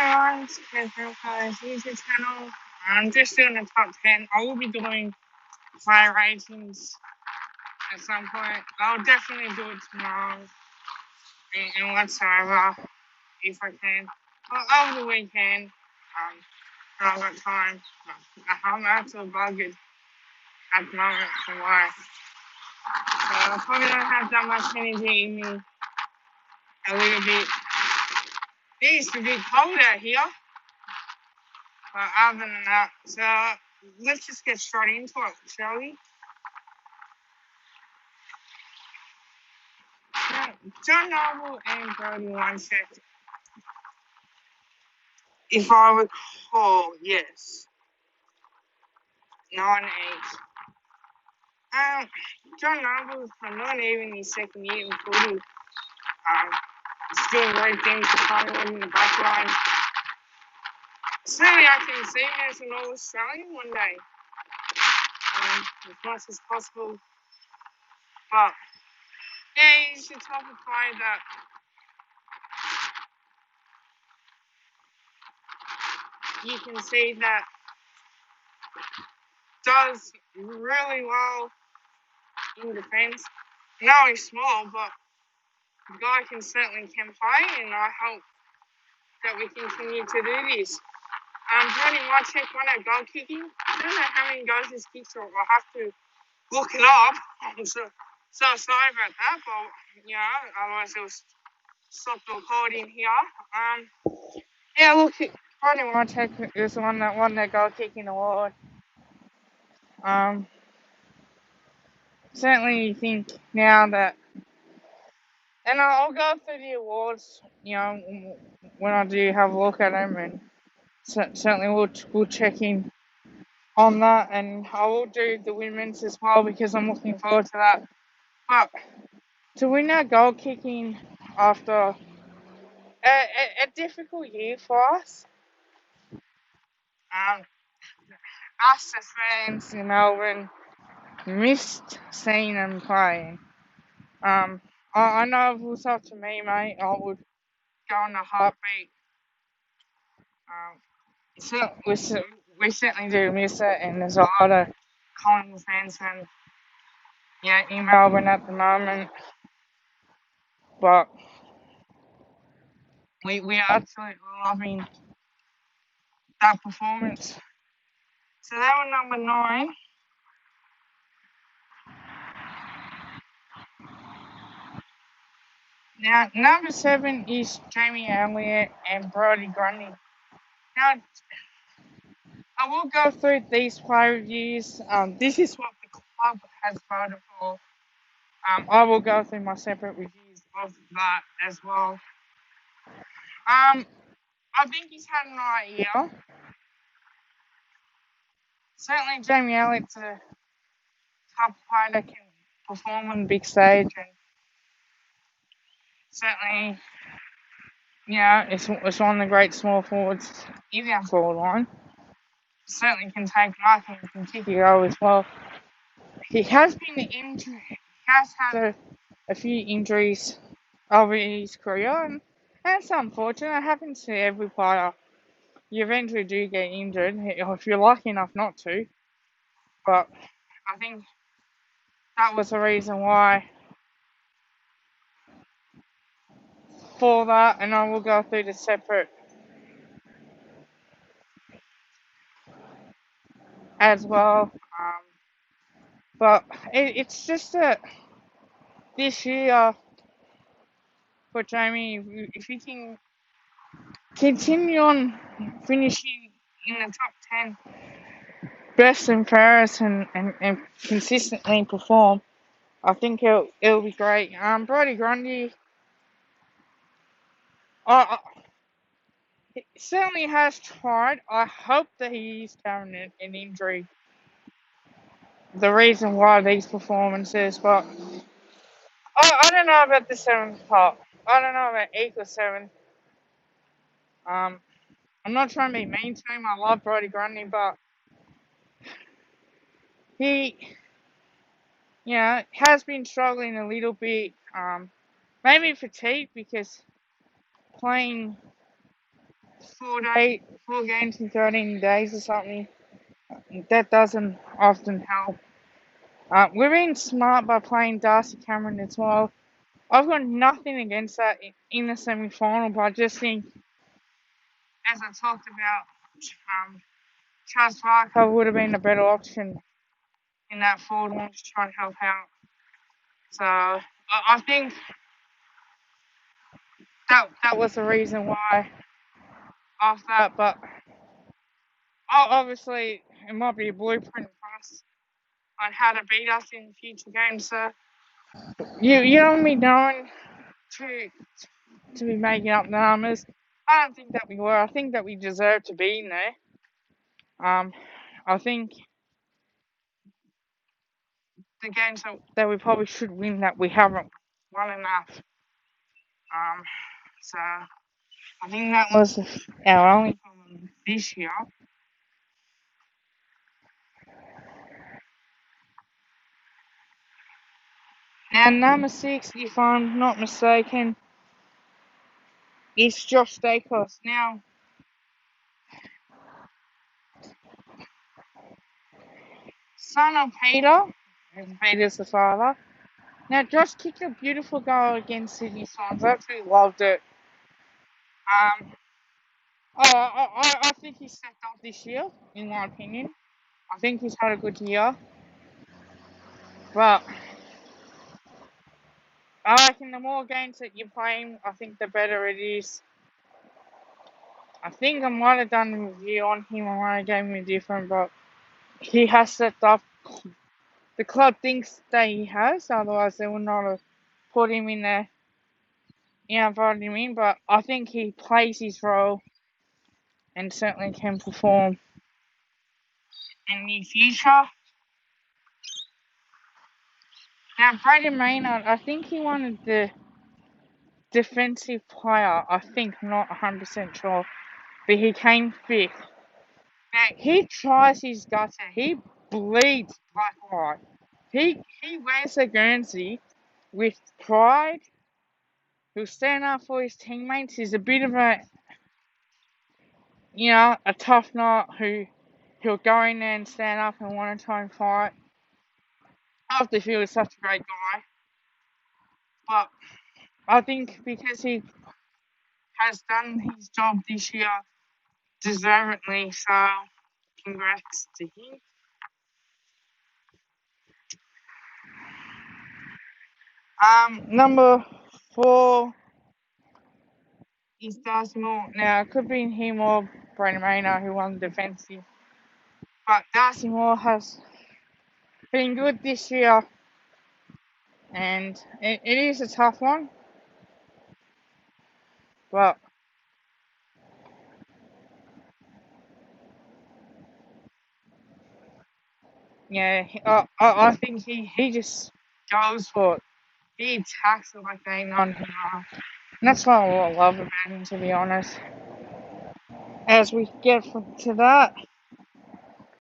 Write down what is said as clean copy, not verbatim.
Hi guys, guys, YouTube channel. I'm just doing the top 10. I will be doing player ratings at some point. I'll definitely do it tomorrow and whatsoever if I can. Well, over the weekend, when I've got time. I'm actually bugged at the moment from work. So I probably don't have that much energy in me a little bit. It used to be cold out here. But other than that, so let's just get straight into it, shall we? Now, John Noble and Brody once said, if I recall, yes, 9-8. John Noble's not even his second year in footy. Still great things for Collingwood in the back line. Certainly I can see him as an All-Australian one day, as much as possible. But yeah, he's the type of player that you can see that does really well in defence. No, he's small, but the guy can certainly play, and I hope that we continue to do this. Brody might check one at goal kicking. I don't know how many goals he's kicked, or I'll have to look it up. I'm so sorry about that, but otherwise it was stop the recording here. Yeah, look, Brody Whitehead is the one that won the goal kicking award. Certainly think now that, and I'll go through the awards, when I do have a look at them, and certainly we'll check in on that, and I will do the women's as well because I'm looking forward to that. But to win that goal kicking after a difficult year for us, us as fans in Melbourne missed seeing them playing. I know if it was up to me, mate, I would go on a heartbeat. So we certainly do miss it, and there's a lot of Collingwood fans in Melbourne at the moment. But we are absolutely loving that performance. So that was number 9. Now, number 7 is Jamie Elliott and Brodie Grundy. Now, I will go through these player reviews. This is what the club has voted for. I will go through my separate reviews of that as well. I think he's had an alright year. Certainly, Jamie Elliott's a top player that can perform on the big stage, and certainly, it's one of the great small forwards in our forward line. Certainly can take marking and can kick a goal as well. He has been injured. He has had a few injuries over his career, and that's unfortunate. It happens to every player. You eventually do get injured if you're lucky enough not to. But I think that was the reason why for that, and I will go through the separate as well. But it's just that this year for Jamie, if he can continue on finishing in the top 10, best and fairest, and consistently perform, I think it'll be great. Brodie Grundy, he certainly has tried. I hope that he's carrying an injury. The reason why these performances, but I don't know about the 7th part. I don't know about equal 7th. I'm not trying to be mean to him. I love Brodie Grundy, but he, has been struggling a little bit. Maybe fatigued because playing 4 games in 13 days or something. That doesn't often help. We're being smart by playing Darcy Cameron as well. I've got nothing against that in the semi-final, but I just think, as I talked about, Charles Parker would have been a better option in that forward line to try and help out. So I think that was the reason why of that. But obviously, it might be a blueprint for us on how to beat us in future games. So you don't be known to be making up numbers. I don't think that we were. I think that we deserve to be in there. I think the games that we probably should win that we haven't won enough. So I think that was our only problem this year. Now number 6, if I'm not mistaken, is Josh Dacos. Now son of Peter, and Peter's the father. Now Josh kicked a beautiful goal against Sydney Swans. I absolutely loved it. I think he's stepped up this year, in my opinion. I think he's had a good year. But I reckon the more games that you play him, I think the better it is. I think I might have done a review on him. I might have gave him a different, but he has stepped up. The club thinks that he has, otherwise they would not have put him in there. Voted him in. But I think he plays his role and certainly can perform in the future. Now, Brayden Maynard, I think he wanted the defensive player. I think, not 100% sure, but he came 5th. Now, he tries his guts out. He bleeds black white. He wears the Guernsey with pride. He'll stand up for his teammates. He's a bit of a tough nut he'll go in there and stand up and want to try and fight. Off the field is such a great guy. But I think because he has done his job this year deservedly, so congrats to him. Number 4 is Darcy Moore. Now, it could be him or Brayden Maynard who won the defensive. But Darcy Moore has been good this year. And it is a tough one. But yeah, I think he just goes for it. He attacks it like they know. And that's what I love about him, to be honest. As we get to that,